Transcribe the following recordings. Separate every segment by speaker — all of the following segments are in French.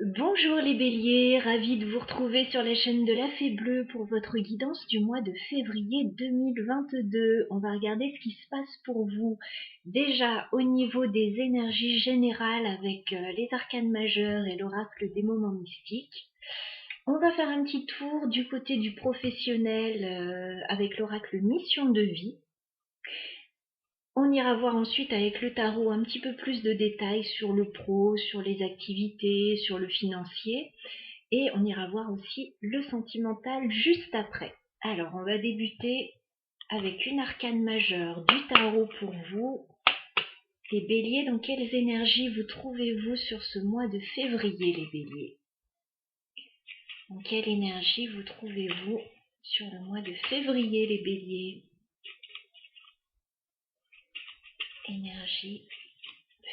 Speaker 1: Bonjour les béliers, ravi de vous retrouver sur la chaîne de la Fée Bleue pour votre guidance du mois de février 2022. On va regarder ce qui se passe pour vous déjà au niveau des énergies générales avec les arcanes majeurs et l'oracle des moments mystiques. On va faire un petit tour du côté du professionnel avec l'oracle mission de vie. On ira voir ensuite avec le tarot un petit peu plus de détails sur le pro, sur les activités, sur le financier. Et on ira voir aussi le sentimental juste après. Alors, on va débuter avec une arcane majeure du tarot pour vous. Les béliers, dans quelles énergies vous trouvez-vous sur ce mois de février, les béliers? Dans quelle énergie vous trouvez-vous sur le mois de février, les béliers? Énergie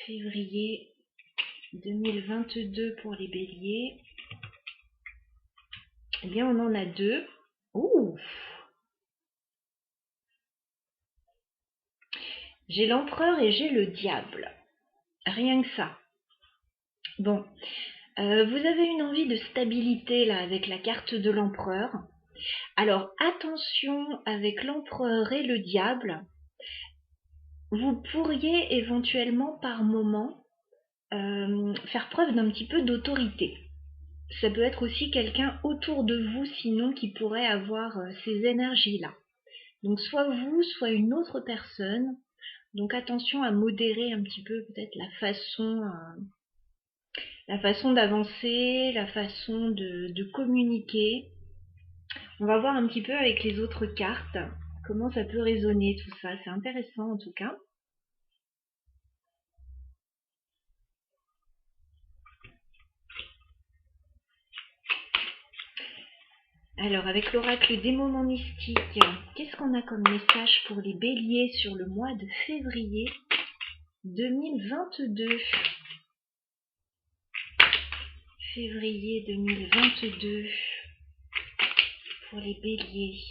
Speaker 1: février 2022 pour les béliers. Eh bien, on en a deux. Ouh! J'ai l'empereur et j'ai le diable. Rien que ça. Bon. Vous avez une envie de stabilité là avec la carte de l'empereur. Alors attention avec l'empereur et le diable. Vous pourriez éventuellement par moment faire preuve d'un petit peu d'autorité. Ça peut être aussi quelqu'un autour de vous sinon qui pourrait avoir ces énergies-là. Donc soit vous, soit une autre personne. Donc attention à modérer un petit peu peut-être la façon d'avancer, la façon de communiquer. On va voir un petit peu avec les autres cartes comment ça peut résonner tout ça. C'est intéressant en tout cas. Alors avec l'oracle des moments mystiques, qu'est-ce qu'on a comme message pour les béliers sur le mois de février 2022? Février 2022 pour les béliers.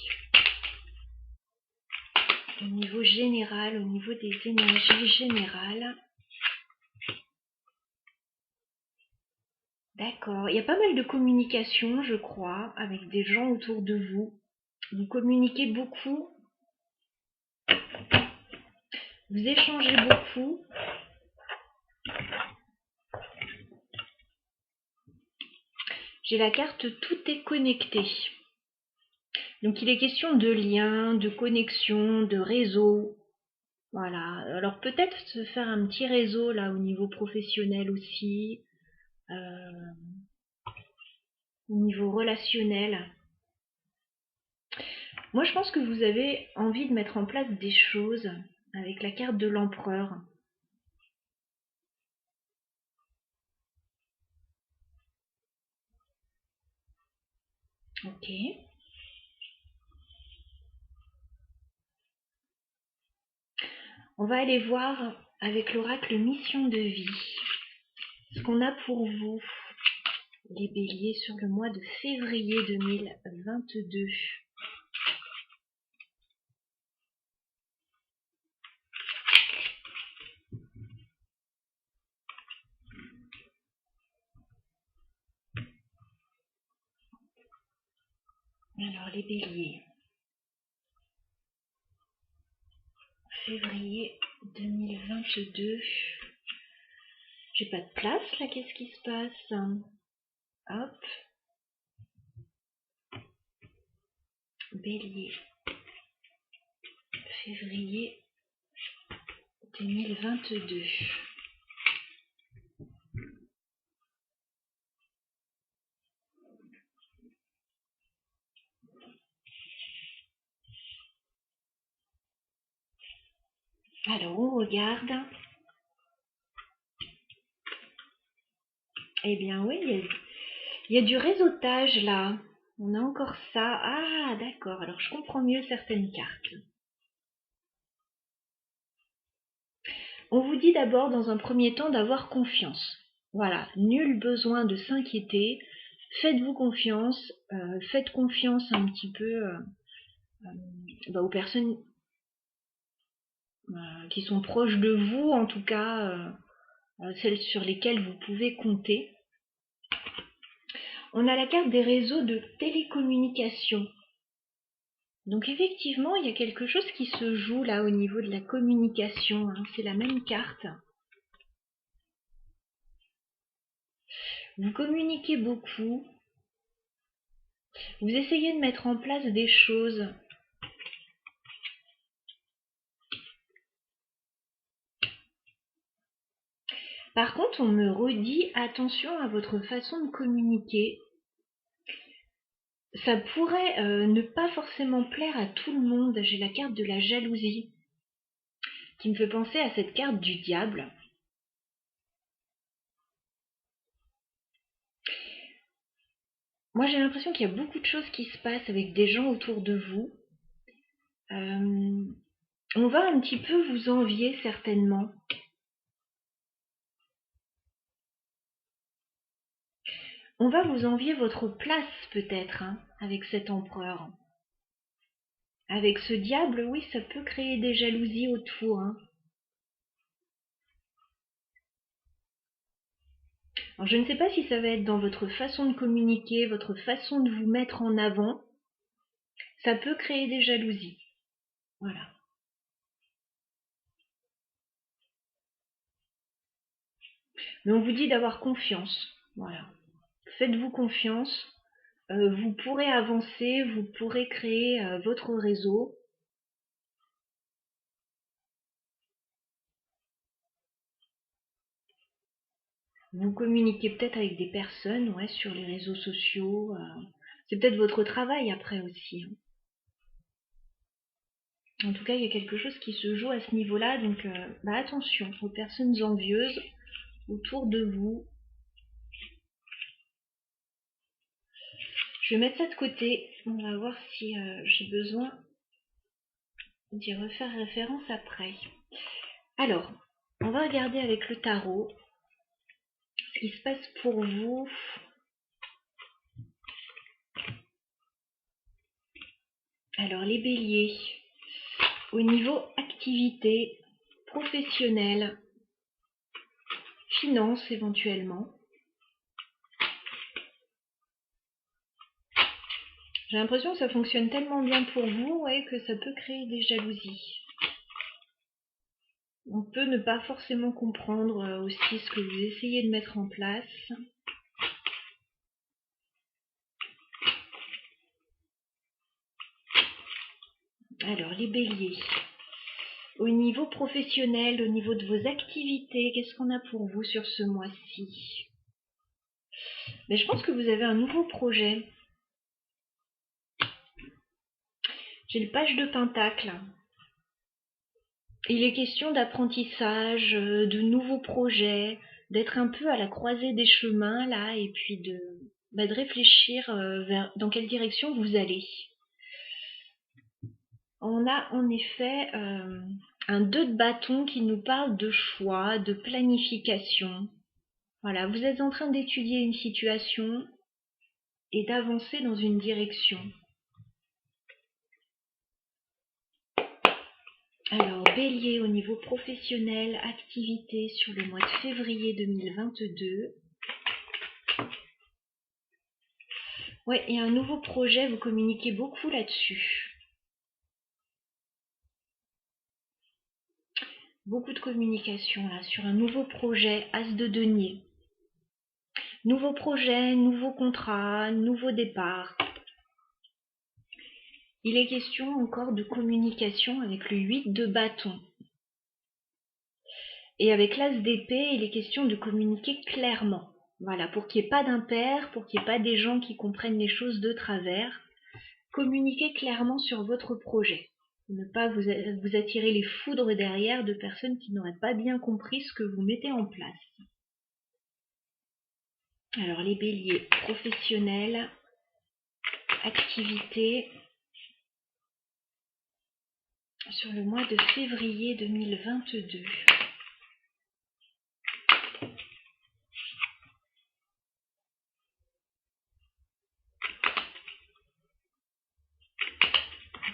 Speaker 1: Au niveau général, au niveau des énergies générales. D'accord. Il y a pas mal de communication, je crois, avec des gens autour de vous. Vous communiquez beaucoup. Vous échangez beaucoup. J'ai la carte tout est connecté. Donc il est question de lien, de connexion, de réseau. Voilà. Alors peut-être se faire un petit réseau là au niveau professionnel aussi. Au niveau relationnel. Moi je pense que vous avez envie de mettre en place des choses avec la carte de l'empereur. Ok. On va aller voir avec l'oracle mission de vie ce qu'on a pour vous, les béliers, sur le mois de février 2022. Alors les béliers, février 2022. J'ai pas de place là, qu'est-ce qui se passe? Hop. Bélier, février 2022. Alors on regarde. Eh bien oui, il y a du réseautage là. On a encore ça. Ah d'accord, alors je comprends mieux certaines cartes. On vous dit d'abord dans un premier temps d'avoir confiance. Voilà, nul besoin de s'inquiéter. Faites-vous confiance. Faites confiance un petit peu aux personnes qui sont proches de vous, en tout cas celles sur lesquelles vous pouvez compter. On a la carte des réseaux de télécommunication. Donc effectivement, il y a quelque chose qui se joue là au niveau de la communication, hein. C'est la même carte. Vous communiquez beaucoup. Vous essayez de mettre en place des choses. Par contre, on me redit attention à votre façon de communiquer. Ça pourrait ne pas forcément plaire à tout le monde. J'ai la carte de la jalousie qui me fait penser à cette carte du diable. Moi, j'ai l'impression qu'il y a beaucoup de choses qui se passent avec des gens autour de vous. On va un petit peu vous envier certainement. On va vous envier votre place peut-être, hein, avec cet empereur. Avec ce diable, oui, ça peut créer des jalousies autour, hein. Alors, je ne sais pas si ça va être dans votre façon de communiquer, votre façon de vous mettre en avant. Ça peut créer des jalousies. Voilà. Mais on vous dit d'avoir confiance. Voilà. Faites-vous confiance. Vous pourrez avancer, vous pourrez créer votre réseau. Vous communiquez peut-être avec des personnes, ouais, sur les réseaux sociaux. C'est peut-être votre travail après aussi, hein. En tout cas, il y a quelque chose qui se joue à ce niveau-là, donc attention aux personnes envieuses autour de vous. Je vais mettre ça de côté. On va voir si j'ai besoin d'y refaire référence après. Alors, on va regarder avec le tarot ce qui se passe pour vous. Alors, les béliers, au niveau activité, professionnelle, finance éventuellement. J'ai l'impression que ça fonctionne tellement bien pour vous, ouais, que ça peut créer des jalousies. On peut ne pas forcément comprendre aussi ce que vous essayez de mettre en place. Alors, les béliers. Au niveau professionnel, au niveau de vos activités, qu'est-ce qu'on a pour vous sur ce mois-ci? Mais je pense que vous avez un nouveau projet. J'ai le page de Pentacle. Il est question d'apprentissage, de nouveaux projets, d'être un peu à la croisée des chemins là, et puis de réfléchir dans quelle direction vous allez. On a en effet un 2 de bâton qui nous parle de choix, de planification. Voilà, vous êtes en train d'étudier une situation et d'avancer dans une direction. Alors, bélier, au niveau professionnel, activité sur le mois de février 2022. Ouais, il y a un nouveau projet, vous communiquez beaucoup là-dessus. Beaucoup de communication là, sur un nouveau projet, as de denier. Nouveau projet, nouveau contrat, nouveau départ. Il est question encore de communication avec le 8 de bâton. Et avec l'as d'épée, il est question de communiquer clairement. Voilà, pour qu'il n'y ait pas d'impair, pour qu'il n'y ait pas des gens qui comprennent les choses de travers. Communiquez clairement sur votre projet. Ne pas vous attirer les foudres derrière de personnes qui n'auraient pas bien compris ce que vous mettez en place. Alors les béliers, professionnels, activités, sur le mois de février 2022.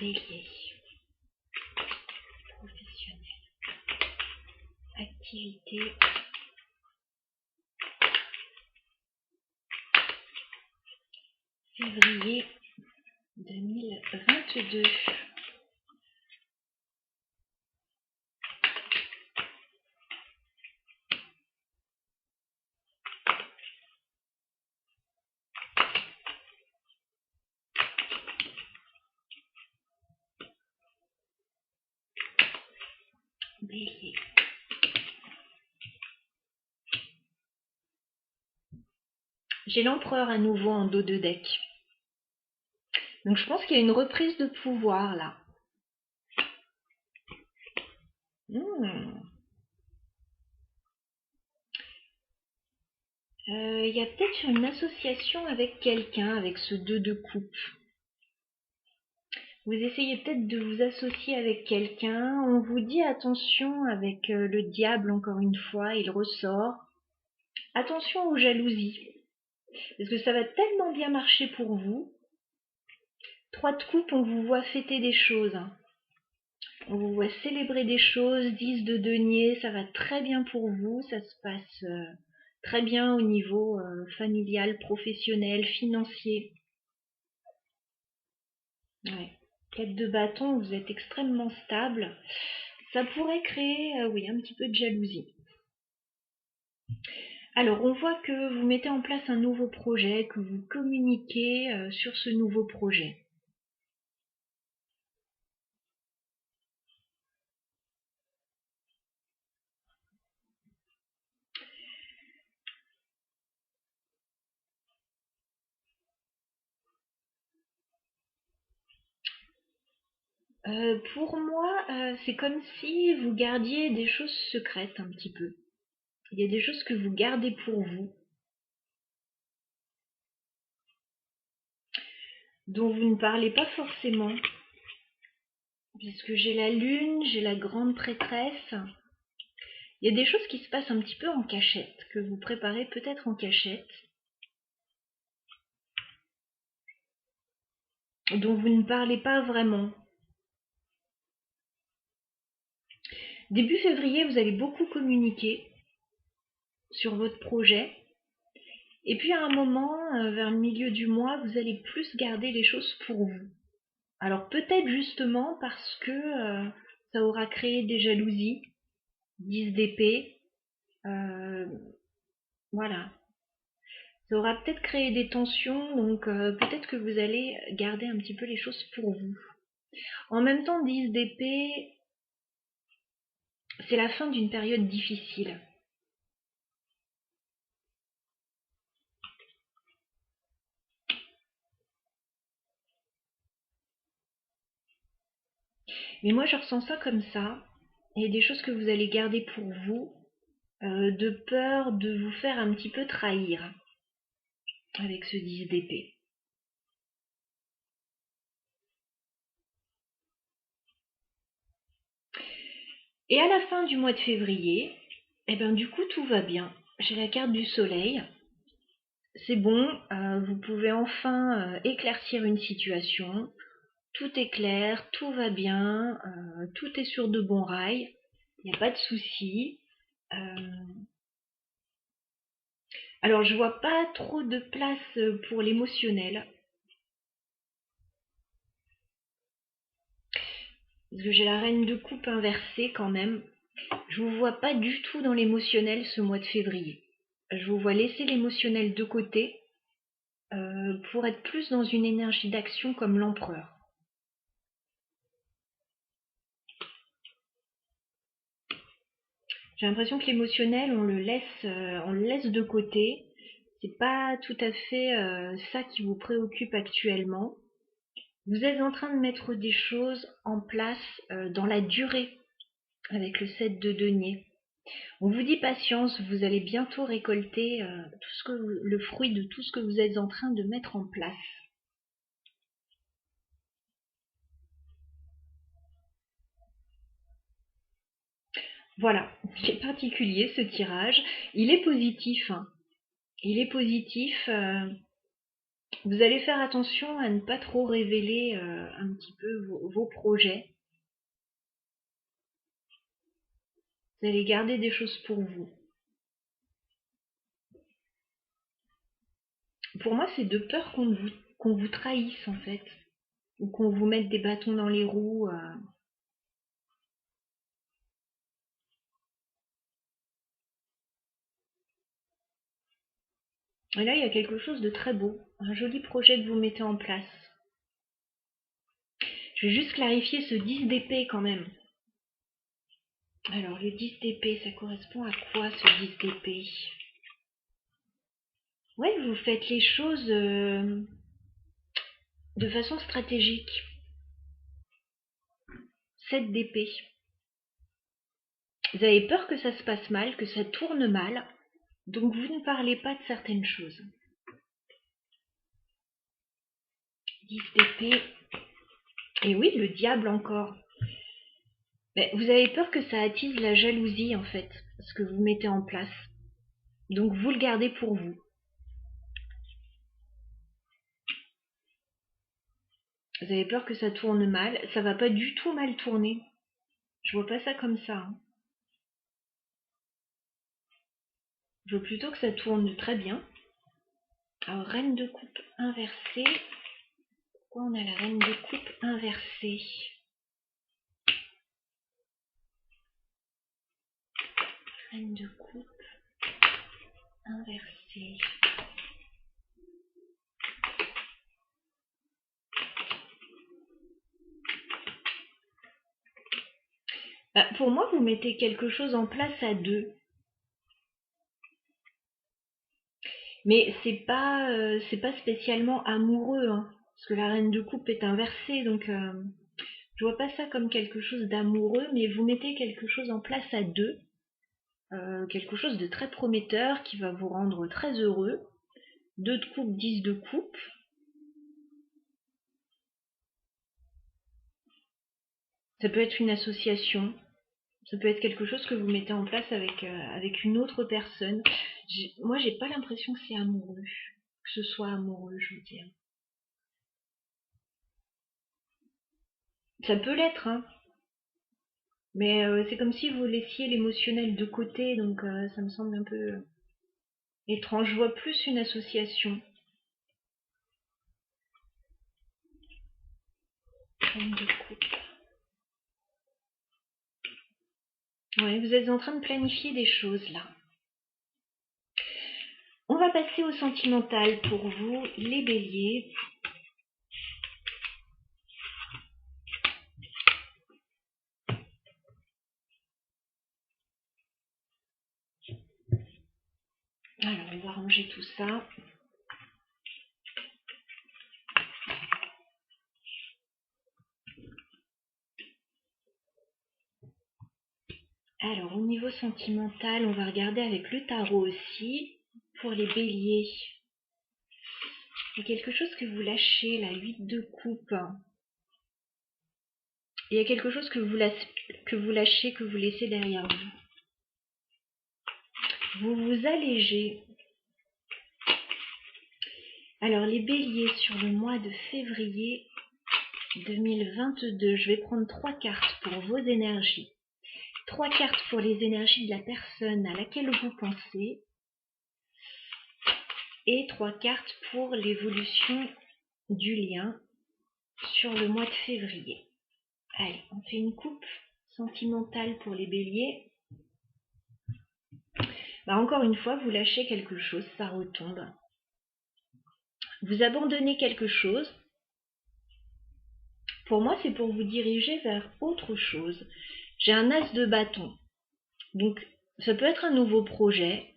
Speaker 1: Bélier, professionnel, activité, février 2022. Bélier. J'ai l'empereur à nouveau en dos de deck. Donc je pense qu'il y a une reprise de pouvoir là. Il y a peut-être une association avec quelqu'un, avec ce 2 de coupe. Vous essayez peut-être de vous associer avec quelqu'un. On vous dit attention avec le diable, encore une fois, il ressort. Attention aux jalousies. Parce que ça va tellement bien marcher pour vous. 3 de coupe, on vous voit fêter des choses. On vous voit célébrer des choses. 10 de denier, ça va très bien pour vous. Ça se passe très bien au niveau familial, professionnel, financier. Ouais. 4 de bâton, vous êtes extrêmement stable. Ça pourrait créer, oui, un petit peu de jalousie. Alors, on voit que vous mettez en place un nouveau projet, que vous communiquez sur ce nouveau projet. Pour moi, c'est comme si vous gardiez des choses secrètes un petit peu. Il y a des choses que vous gardez pour vous, dont vous ne parlez pas forcément. Puisque j'ai la lune, j'ai la grande prêtresse. Il y a des choses qui se passent un petit peu en cachette, que vous préparez peut-être en cachette, dont vous ne parlez pas vraiment. Début février, vous allez beaucoup communiquer sur votre projet. Et puis à un moment, vers le milieu du mois, vous allez plus garder les choses pour vous. Alors peut-être justement parce que ça aura créé des jalousies, 10 d'épée, voilà. Ça aura peut-être créé des tensions, donc peut-être que vous allez garder un petit peu les choses pour vous. En même temps, 10 d'épée, c'est la fin d'une période difficile. Mais moi, je ressens ça comme ça. Il y a des choses que vous allez garder pour vous, de peur de vous faire un petit peu trahir avec ce 10 d'épée. Et à la fin du mois de février, eh ben du coup tout va bien. J'ai la carte du soleil. C'est bon, vous pouvez enfin éclaircir une situation. Tout est clair, tout va bien, tout est sur de bons rails. Il n'y a pas de souci. Alors je vois pas trop de place pour l'émotionnel. Parce que j'ai la reine de coupe inversée quand même. Je vous vois pas du tout dans l'émotionnel ce mois de février. Je vous vois laisser l'émotionnel de côté pour être plus dans une énergie d'action comme l'empereur. J'ai l'impression que l'émotionnel, on le laisse de côté. C'est pas tout à fait ça qui vous préoccupe actuellement. Vous êtes en train de mettre des choses en place dans la durée avec le 7 de denier. On vous dit patience, vous allez bientôt récolter le fruit de tout ce que vous êtes en train de mettre en place. Voilà, c'est particulier ce tirage. Il est positif. Hein. Il est positif. Vous allez faire attention à ne pas trop révéler un petit peu vos projets. Vous allez garder des choses pour vous. Pour moi, c'est de peur qu'on vous trahisse en fait, ou qu'on vous mette des bâtons dans les roues. Et là, il y a quelque chose de très beau, un joli projet que vous mettez en place. Je vais juste clarifier ce 10 d'épée quand même. Alors, le 10 d'épée, ça correspond à quoi ce 10 d'épée? Ouais, vous faites les choses de façon stratégique. 7 d'épée. Vous avez peur que ça se passe mal, que ça tourne mal, donc vous ne parlez pas de certaines choses. 10 d'épée. Et oui, le diable encore. Mais vous avez peur que ça attise la jalousie en fait, ce que vous mettez en place. Donc vous le gardez pour vous. Vous avez peur que ça tourne mal. Ça va pas du tout mal tourner. Je vois pas ça comme ça. Hein. Je veux plutôt que ça tourne très bien. Alors, reine de coupe inversée. Pourquoi on a la reine de coupe inversée? Reine de coupe inversée. Bah, pour moi, vous mettez quelque chose en place à deux. Mais c'est pas spécialement amoureux, hein, parce que la reine de coupe est inversée, donc je vois pas ça comme quelque chose d'amoureux, mais vous mettez quelque chose en place à deux, quelque chose de très prometteur qui va vous rendre très heureux. 2 de coupe, 10 de coupe. Ça peut être une association, ça peut être quelque chose que vous mettez en place avec une autre personne. Moi, j'ai pas l'impression que c'est amoureux, que ce soit amoureux, je veux dire. Ça peut l'être, hein. Mais c'est comme si vous laissiez l'émotionnel de côté, donc ça me semble un peu étrange. Je vois plus une association. De coupe. Ouais, vous êtes en train de planifier des choses là. On va passer au sentimental pour vous, les béliers. Alors, on va ranger tout ça. Alors, au niveau sentimental, on va regarder avec le tarot aussi. Pour les béliers, il y a quelque chose que vous lâchez, la 8 de coupe. Il y a quelque chose que vous lâchez, que vous laissez derrière vous. Vous vous allégez. Alors, les béliers, sur le mois de février 2022, je vais prendre 3 cartes pour vos énergies. 3 cartes pour les énergies de la personne à laquelle vous pensez. Et 3 cartes pour l'évolution du lien sur le mois de février. Allez, on fait une coupe sentimentale pour les béliers. Bah, encore une fois, vous lâchez quelque chose, ça retombe. Vous abandonnez quelque chose. Pour moi, c'est pour vous diriger vers autre chose. J'ai un as de bâton. Donc, ça peut être un nouveau projet,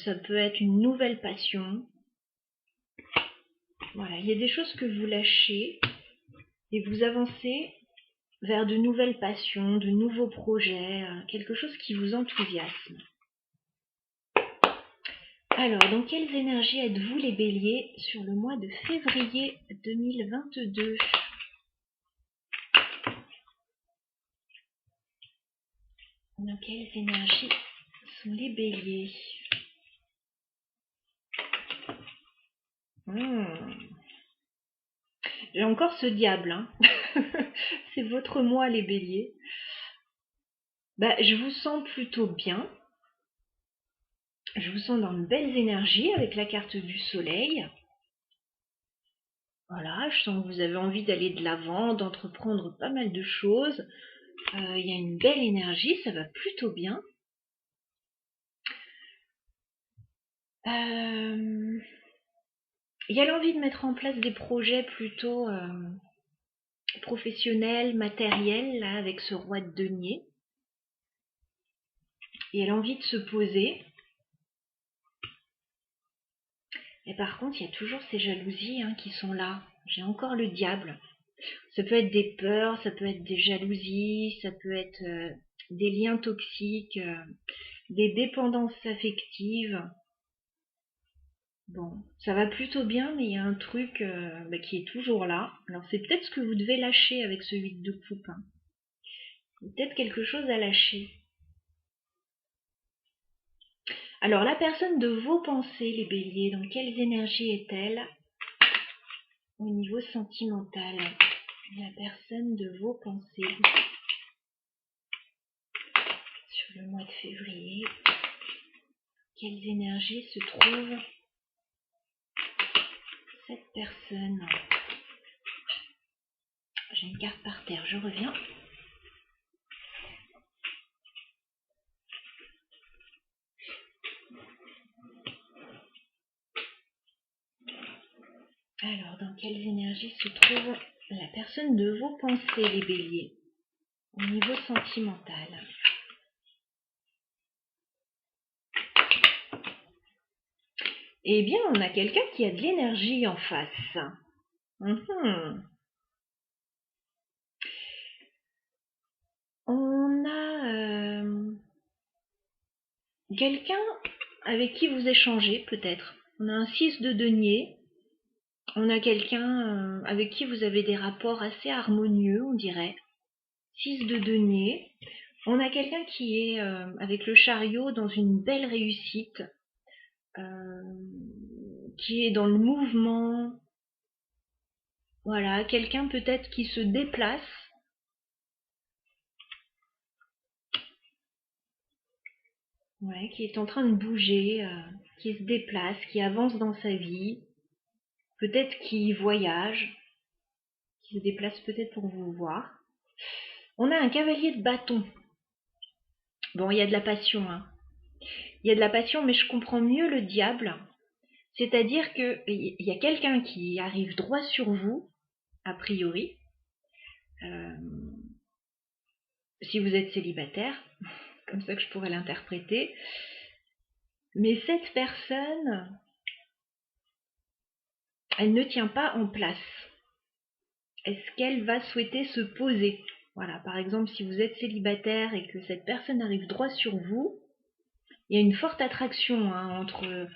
Speaker 1: ça peut être une nouvelle passion. Voilà, il y a des choses que vous lâchez et vous avancez vers de nouvelles passions, de nouveaux projets, quelque chose qui vous enthousiasme. Alors, dans quelles énergies êtes-vous les béliers sur le mois de février 2022 ? Dans quelles énergies sont les béliers ? J'ai encore ce diable, hein. C'est votre mois les béliers. Bah, je vous sens plutôt bien. Je vous sens dans de belles énergies avec la carte du soleil. Voilà, je sens que vous avez envie d'aller de l'avant, d'entreprendre pas mal de choses. Il y a une belle énergie, ça va plutôt bien. Il y a l'envie de mettre en place des projets plutôt professionnels, matériels, là, avec ce roi de denier. Il y a l'envie de se poser. Et par contre, il y a toujours ces jalousies qui sont là. J'ai encore le diable. Ça peut être des peurs, ça peut être des jalousies, ça peut être des liens toxiques, des dépendances affectives. Bon, ça va plutôt bien, mais il y a un truc qui est toujours là. Alors c'est peut-être ce que vous devez lâcher avec ce 8 de coupe. Peut-être quelque chose à lâcher. Alors la personne de vos pensées, les béliers, dans quelles énergies est-elle au niveau sentimental? La personne de vos pensées sur le mois de février, quelles énergies se trouvent cette personne? J'ai une carte par terre, je reviens. Alors, dans quelles énergies se trouve la personne de vos pensées, les béliers, au niveau sentimental? Eh bien, on a quelqu'un qui a de l'énergie en face. On a quelqu'un avec qui vous échangez, peut-être. On a un 6 de denier. On a quelqu'un avec qui vous avez des rapports assez harmonieux, on dirait. 6 de denier. On a quelqu'un qui est avec le chariot dans une belle réussite, qui est dans le mouvement. Voilà, quelqu'un peut-être qui se déplace. Ouais, qui est en train de bouger, qui se déplace, qui avance dans sa vie. Peut-être qui voyage, qui se déplace peut-être pour vous voir. On a un cavalier de bâton. Bon, il y a de la passion, Il y a de la passion, mais je comprends mieux le diable. C'est-à-dire qu'il y a quelqu'un qui arrive droit sur vous, a priori, si vous êtes célibataire, comme ça que je pourrais l'interpréter. Mais cette personne, elle ne tient pas en place. Est-ce qu'elle va souhaiter se poser? Voilà, par exemple, si vous êtes célibataire et que cette personne arrive droit sur vous, il y a une forte attraction entre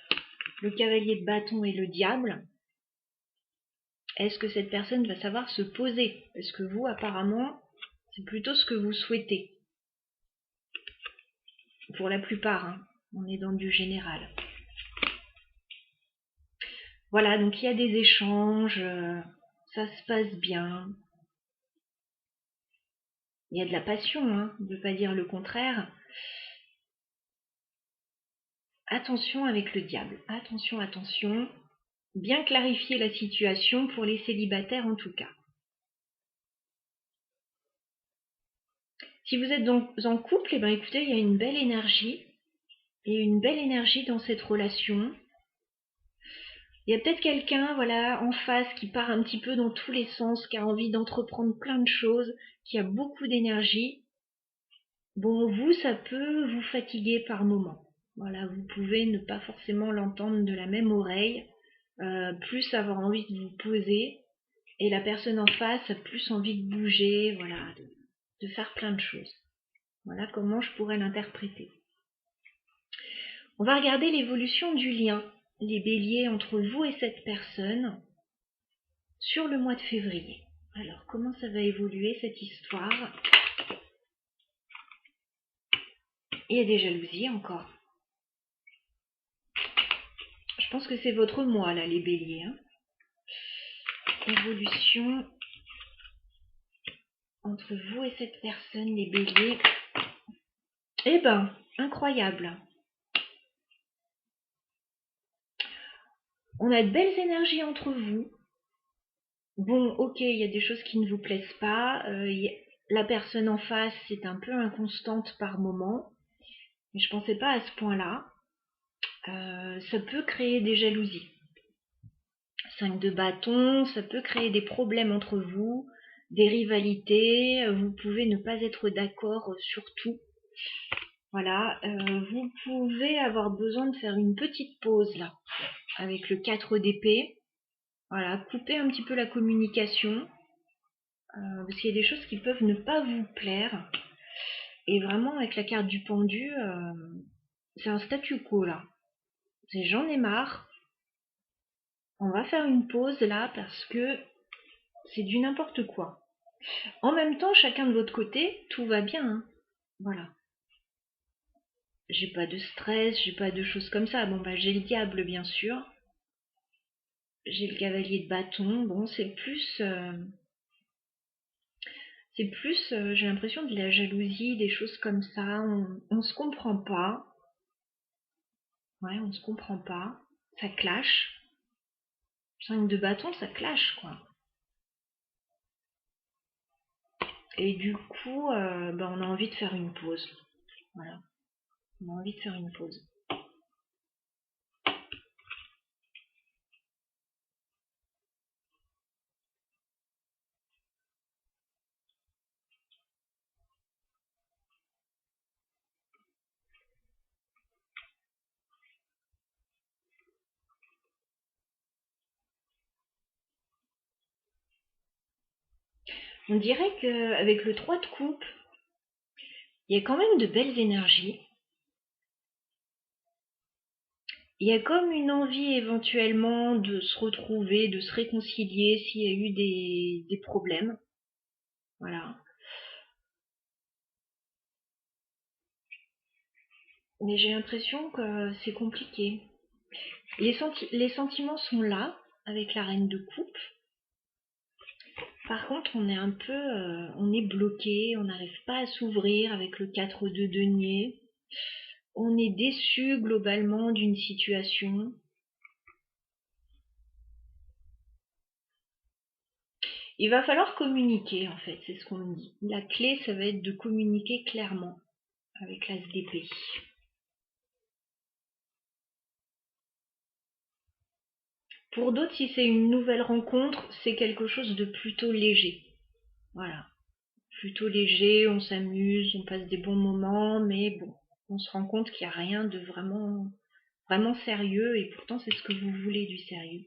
Speaker 1: le cavalier de bâton et le diable. Est-ce que cette personne va savoir se poser? Parce que vous, apparemment, c'est plutôt ce que vous souhaitez. Pour la plupart, on est dans du général. Voilà, donc il y a des échanges, ça se passe bien. Il y a de la passion, on ne veut pas dire le contraire. Attention avec le diable, attention, attention. Bien clarifier la situation pour les célibataires en tout cas. Si vous êtes en couple, eh ben écoutez, il y a une belle énergie. Et une belle énergie dans cette relation. Il y a peut-être quelqu'un, voilà, en face qui part un petit peu dans tous les sens, qui a envie d'entreprendre plein de choses, qui a beaucoup d'énergie. Bon, vous, ça peut vous fatiguer par moment. Voilà, vous pouvez ne pas forcément l'entendre de la même oreille, plus avoir envie de vous poser, et la personne en face a plus envie de bouger, voilà, de faire plein de choses. Voilà comment je pourrais l'interpréter. On va regarder l'évolution du lien, les béliers, entre vous et cette personne sur le mois de février. Alors, comment ça va évoluer cette histoire? Il y a des jalousies encore. Je pense que c'est votre mois, là, les béliers. Évolution entre vous et cette personne, les béliers. Eh ben, incroyable. On a de belles énergies entre vous. Bon, ok, il y a des choses qui ne vous plaisent pas. La personne en face est un peu inconstante par moment, mais je pensais pas à ce point-là. Ça peut créer des jalousies. 5 de bâton, ça peut créer des problèmes entre vous, des rivalités. Vous pouvez ne pas être d'accord sur tout. Voilà, vous pouvez avoir besoin de faire une petite pause là, avec le 4 d'épée. Voilà, couper un petit peu la communication, parce qu'il y a des choses qui peuvent ne pas vous plaire. Et vraiment, avec la carte du pendu, c'est un statu quo là. C'est j'en ai marre, on va faire une pause là parce que c'est du n'importe quoi. En même temps, chacun de votre côté, tout va bien, hein. Voilà. J'ai pas de stress, j'ai pas de choses comme ça. Bon bah j'ai le diable bien sûr. J'ai le cavalier de bâton. Bon, c'est plus, j'ai l'impression de la jalousie, des choses comme ça. On se comprend pas. Ouais, on se comprend pas. Ça clash. 5 de bâton, ça clash, quoi. Et du coup, on a envie de faire une pause. Voilà. On a envie de faire une pause. On dirait qu'avec le 3 de coupe, il y a quand même de belles énergies. Il y a comme une envie éventuellement de se retrouver, de se réconcilier s'il y a eu des problèmes. Voilà. Mais j'ai l'impression que c'est compliqué. Les sentiments sont là, avec la reine de coupe. Par contre, on est un peu, on est bloqué, on n'arrive pas à s'ouvrir avec le 4 de denier. On est déçu globalement d'une situation. Il va falloir communiquer en fait, c'est ce qu'on me dit. La clé, ça va être de communiquer clairement avec l'as d'épée. Pour d'autres, si c'est une nouvelle rencontre, c'est quelque chose de plutôt léger. Voilà. Plutôt léger, on s'amuse, on passe des bons moments, mais bon, on se rend compte qu'il n'y a rien de vraiment sérieux, et pourtant c'est ce que vous voulez du sérieux.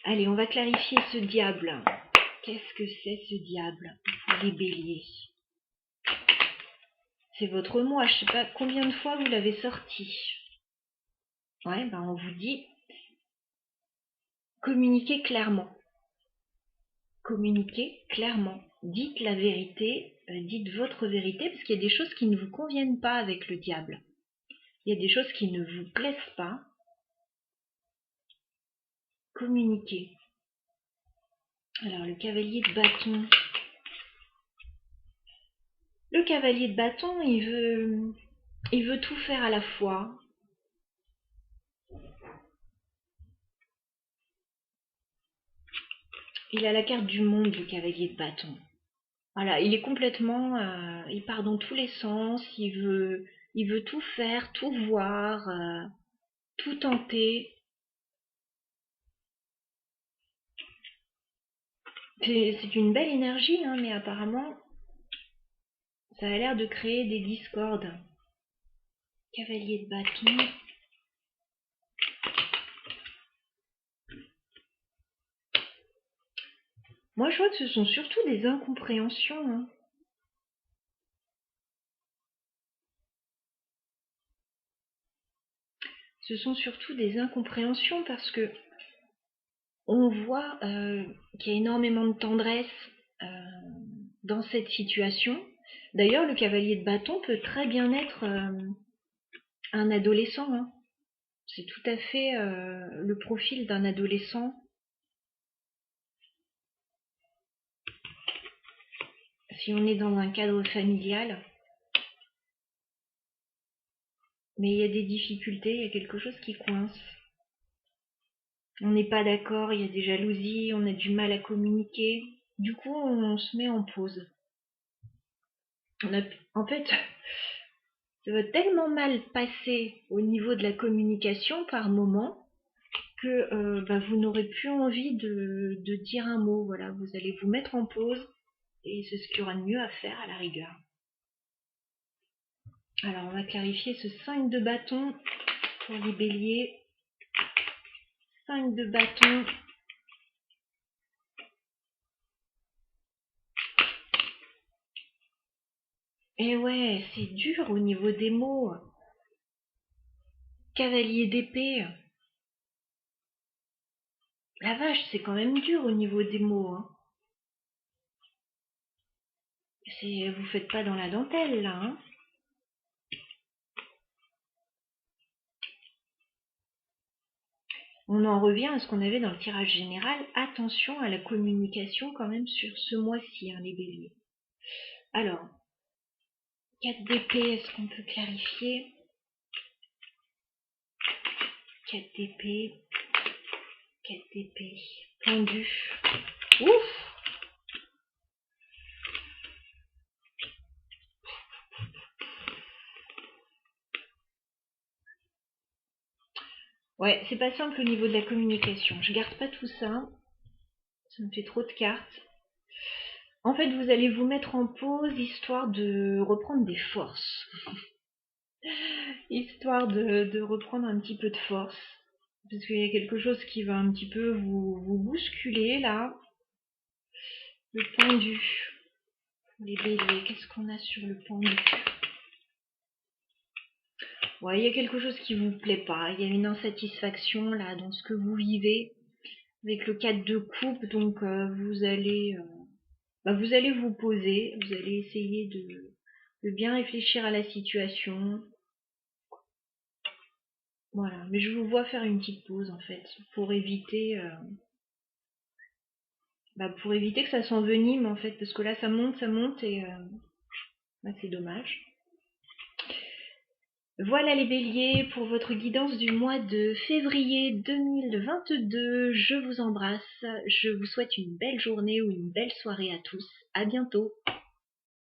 Speaker 1: Allez, on va clarifier ce diable. Qu'est-ce que c'est ce diable pour les béliers? C'est votre moi, je sais pas combien de fois vous l'avez sorti. Ouais, on vous dit communiquez clairement. Communiquez clairement. Dites la vérité, dites votre vérité, parce qu'il y a des choses qui ne vous conviennent pas avec le diable. Il y a des choses qui ne vous plaisent pas. Communiquez. Alors, le cavalier de bâton. Le cavalier de bâton, il veut tout faire à la fois. Il a la carte du monde, le cavalier de bâton. Voilà, il est complètement, il part dans tous les sens. Il veut tout faire, tout voir, tout tenter. C'est une belle énergie, hein, mais apparemment, ça a l'air de créer des discordes. Cavalier de bâton. Moi, je vois que ce sont surtout des incompréhensions, hein. Ce sont surtout des incompréhensions parce que on voit qu'il y a énormément de tendresse euh, dans cette situation. D'ailleurs, le cavalier de bâton peut très bien être un adolescent, hein. C'est tout à fait le profil d'un adolescent. Si on est dans un cadre familial, mais il y a des difficultés, il y a quelque chose qui coince. On n'est pas d'accord, il y a des jalousies, on a du mal à communiquer. Du coup, on se met en pause. En fait, ça va tellement mal passer au niveau de la communication par moment que vous n'aurez plus envie de dire un mot. Voilà, vous allez vous mettre en pause et c'est ce qu'il y aura de mieux à faire à la rigueur. Alors, on va clarifier ce 5 de bâton pour les béliers. 5 de bâton. Et ouais, c'est dur au niveau des mots. Cavalier d'épée. La vache, c'est quand même dur au niveau des mots. Hein. Vous faites pas dans la dentelle là. Hein. On en revient à ce qu'on avait dans le tirage général. Attention à la communication quand même sur ce mois-ci, hein, les béliers. Alors, 4 d'épée, est-ce qu'on peut clarifier? 4 d'épée, 4 d'épée, pendu. Ouf! Ouais, c'est pas simple au niveau de la communication. Je garde pas tout ça. Ça me fait trop de cartes. En fait, vous allez vous mettre en pause histoire de reprendre des forces. Histoire de reprendre un petit peu de force. Parce qu'il y a quelque chose qui va un petit peu vous bousculer là. Le pendu. Les béliers, qu'est-ce qu'on a sur le pendu? Ouais, il y a quelque chose qui vous plaît pas. Il y a une insatisfaction là dans ce que vous vivez. Avec le 4 de coupe, donc vous allez vous poser, vous allez essayer de bien réfléchir à la situation. Voilà, mais je vous vois faire une petite pause en fait, pour éviter que ça s'envenime en fait, parce que là ça monte et c'est dommage. Voilà les béliers pour votre guidance du mois de février 2022. Je vous embrasse, je vous souhaite une belle journée ou une belle soirée à tous. À bientôt.